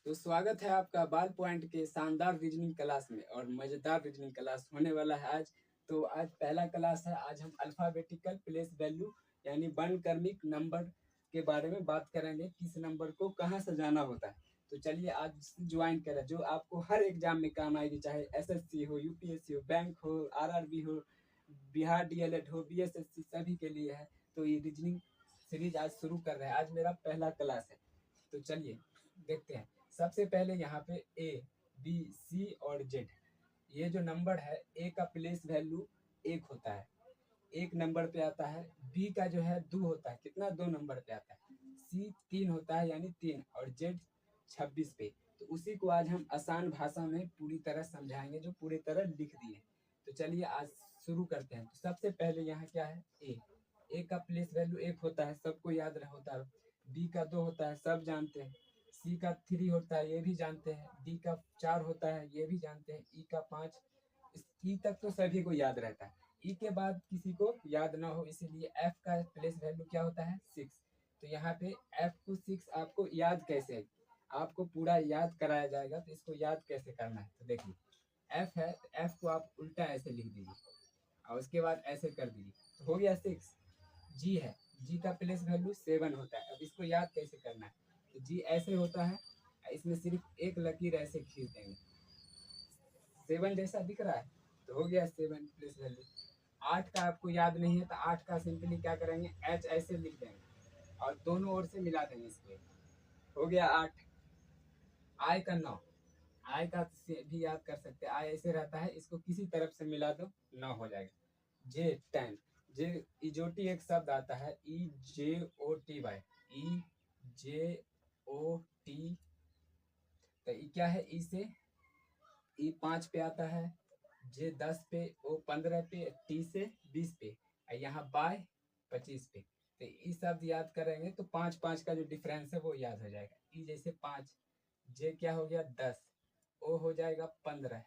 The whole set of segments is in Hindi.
तो स्वागत है आपका बाल पॉइंट के शानदार रीजनिंग क्लास में और मजेदार रीजनिंग क्लास होने वाला है आज। तो आज पहला क्लास है। आज हम अल्फाबेटिकल प्लेस वैल्यू यानी वर्णक्रमिक नंबर के बारे में बात करेंगे। किस नंबर को कहाँ से जाना होता है। तो चलिए आज ज्वाइन करें, जो आपको हर एग्जाम में काम आएगी, चाहे एसएससी हो, यूपीएससी हो, बैंक हो, आरआरबी हो, बिहार डीएलएड हो, बीएसएससी, सभी के लिए है। तो ये रीजनिंग सीरीज आज शुरू कर रहे हैं। आज मेरा पहला क्लास है। तो चलिए देखते हैं। सबसे पहले यहाँ पे ए, बी, सी और जेड, ये जो नंबर है, ए का प्लेस वैल्यू 1 होता है, 1 नंबर पे आता है। बी का जो है 2 होता है, कितना 2 नंबर पे आता है। सी 3 होता है यानी 3, और जेड 26 पे। तो उसी को आज हम आसान भाषा में पूरी तरह समझाएंगे, जो पूरी तरह लिख दिए। तो चलिए आज शुरू करते हैं। तो सबसे पहले यहाँ क्या है, ए। ए का प्लेस वैल्यू 1 होता है, सबको याद रह होता है। बी का 2 होता है, सब जानते हैं। सी का 3 होता है, ये भी जानते हैं। डी का 4 होता है, ये भी जानते हैं। ई का 5, ई तक तो सभी को याद रहता है। ई के बाद किसी को याद ना हो, इसीलिए एफ का प्लेस वैल्यू क्या होता है, 6। तो यहाँ पे एफ को 6 आपको याद कैसे है, आपको पूरा याद कराया जाएगा। तो इसको याद कैसे करना है, तो देखिए एफ है, तो एफ को आप उल्टा ऐसे लिख दीजिए और उसके बाद ऐसे कर दीजिए, तो हो गया 6। जी है, जी का प्लेस वैल्यू 7 होता है। अब इसको याद कैसे करना है, तो जी ऐसे होता है, इसमें सिर्फ एक लकीर ऐसे खींच देंगे, 7 जैसा दिख रहा है, तो हो गया 7 प्लेस वैल्यू। 8 का आपको याद नहीं है, तो 8 का सिंपली क्या करेंगे, एच ऐसे लिख देंगे और दोनों ओर से मिला देंगे इसको, हो गया 8। आई का 9, आई का से भी याद कर सकते हैं, आई ऐसे रहता है, इसको किसी तरफ से मिला दो, 9 हो जाएगा। जे 10, जे इजोटी एक शब्द आता है, ई जे ओ टी वाई, ई जे ओ टी। तो ई क्या है, ई से ई 5 पे आता है, जे 10 पे, ओ 15 पे, टी से 20 पे, और यहाँ बाय 25 पे। तो ये शब्द याद करेंगे तो 5 5 का जो डिफरेंस है वो याद हो जाएगा। ई जैसे 5, जे क्या हो गया 10, ओ हो जाएगा 15,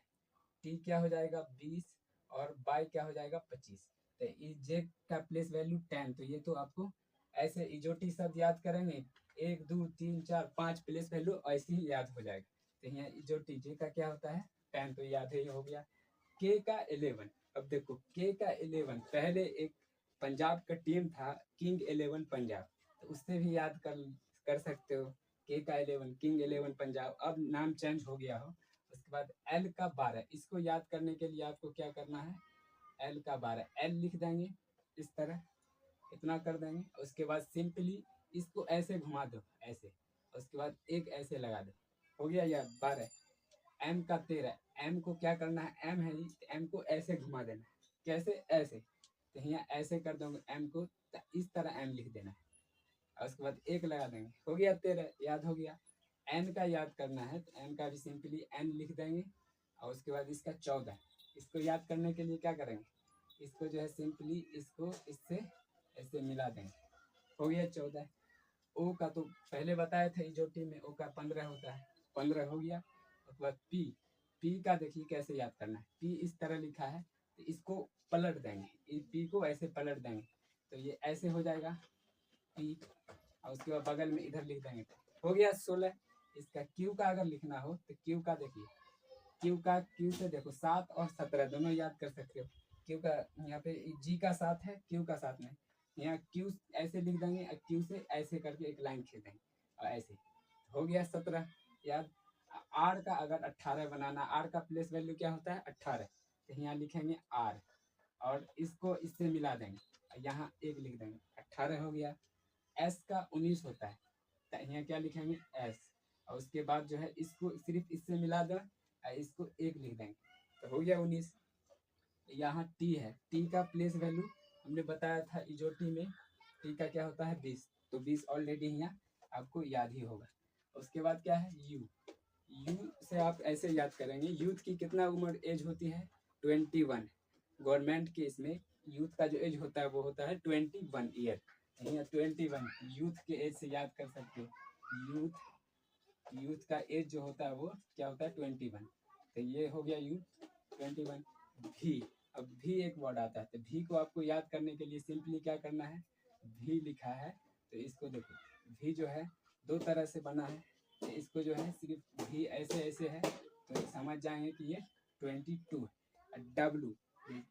टी क्या हो जाएगा 20, और बाई क्या हो जाएगा 25। तो ई जे का प्लेस वैल्यू 10। तो ये तो आपको ऐसे इजोटी शब्द याद करेंगे, 1 2 3 4 5 प्लेस वैल्यू ऐसे ही याद हो जाएगा। तो यहाँ इजोटी जे का क्या होता है 10, तो याद ही हो गया। के का 11, अब देखो के का 11 पहले एक पंजाब का टीम था, किंग 11 पंजाब, तो उससे भी याद कर सकते हो। के का 11 किंग 11 पंजाब, अब नाम चेंज हो गया हो। उसके बाद एल का 12, इसको याद करने के लिए आपको क्या करना है, एल का 12 एल लिख देंगे इस तरह, इतना कर देंगे। उसके बाद सिंपली इसको ऐसे घुमा दो ऐसे, उसके बाद एक ऐसे लगा दो, हो गया यार 12। एम का 13, एम को क्या करना है, एम है ही, एम को ऐसे घुमा देना है, कैसे ऐसे, तो यहाँ ऐसे कर दोगे एम को, तो इस तरह एम लिख देना है और उसके बाद एक लगा देंगे, हो गया 13, याद हो गया। एन का याद करना है, तो एन का भी सिंपली एन लिख देंगे और उसके बाद इसका 14। इसको याद करने के लिए क्या करेंगे, इसको जो है सिंपली इसको इससे ऐसे मिला देंगे, हो गया 14। ओ का तो पहले बताया था इजोटी में, ओ का 15 होता है, 15 हो गया। उसके बाद पी, पी का देखिए कैसे याद करना है, पी इस तरह लिखा है, तो इसको पलट देंगे, पी को ऐसे पलट देंगे, तो ये ऐसे हो जाएगा पी, और उसके बाद बगल में इधर लिख देंगे, हो गया 16। इसका क्यू का अगर लिखना हो, तो क्यू का देखिए, क्यू का, क्यू से देखो 7 और 17 दोनों याद कर सकते हो। क्यू का यहाँ पे जी का 7 है, क्यू का 7 नहीं, यहाँ क्यू ऐसे लिख देंगे, क्यू से ऐसे करके एक लाइन खींच देंगे और ऐसे, हो गया 17 याद। आर का अगर 18 बनाना, आर का प्लेस वैल्यू क्या होता है 18, तो यहाँ लिखेंगे आर और इसको इससे मिला देंगे, यहाँ एक लिख देंगे, 18 हो गया। एस का 19 होता है, तो यहाँ क्या लिखेंगे एस, और उसके बाद जो है इसको सिर्फ इससे मिला दो, इसको एक लिख देंगे, तो हो गया 19। यहाँ टी है, टी का प्लेस वैल्यू हमने बताया था इजोटी में, टी का क्या होता है 20, तो 20 ऑलरेडी यहाँ आपको याद ही होगा। उसके बाद क्या है यू, यू से आप ऐसे याद करेंगे, यूथ की कितना उम्र एज होती है 21, गवर्नमेंट के इसमें यूथ का जो एज होता है वो होता है 21 ईयर, यहाँ 21 यूथ के एज से याद कर सकते हो। यूथ, यूथ का एज जो होता है वो क्या होता है 21, तो ये हो गया यूथ 21। भी, अब भी एक वर्ड आता है, तो भी को आपको याद करने के लिए सिंपली क्या करना है, भी लिखा है, तो इसको देखो, भी जो है दो तरह से बना है, तो इसको जो है सिर्फ भी ऐसे ऐसे है तो समझ जाएंगे कि ये 22 है। डब्लू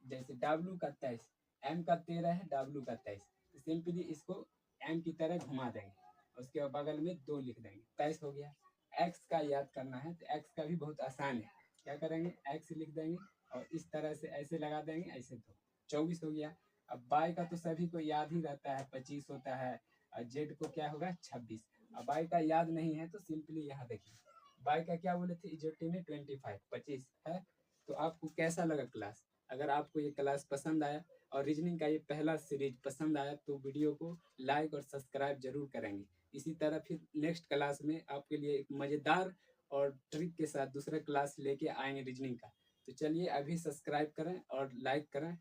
जैसे डब्लू का 23, एम का 13 है, डब्लू का 23, तो सिंपली इसको एम की तरह घुमा देंगे, उसके बगल में 2 लिख देंगे, 23 हो गया। एक्स का याद करना है तो एक्स का भी बहुत आसान है, क्या करेंगे एक्स लिख देंगे और इस तरह से ऐसे लगा देंगे, ऐसे तो 24 हो गया। अब बाई का तो सभी को याद ही रहता है, 25 होता है, और जेड को क्या होगा 26। अब बाई का याद नहीं है तो सिंपली यहाँ देखिए, बाई का क्या बोले थे इजोटी में 25, 25 है। तो आपको कैसा लगा क्लास? अगर आपको ये क्लास पसंद आया और रीजनिंग का ये पहला सीरीज पसंद आया तो वीडियो को लाइक और सब्सक्राइब जरूर करेंगे। इसी तरह फिर नेक्स्ट क्लास में आपके लिए एक मज़ेदार और ट्रिक के साथ दूसरा क्लास लेके आएंगे रीजनिंग का। तो चलिए अभी सब्सक्राइब करें और लाइक करें।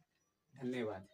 धन्यवाद।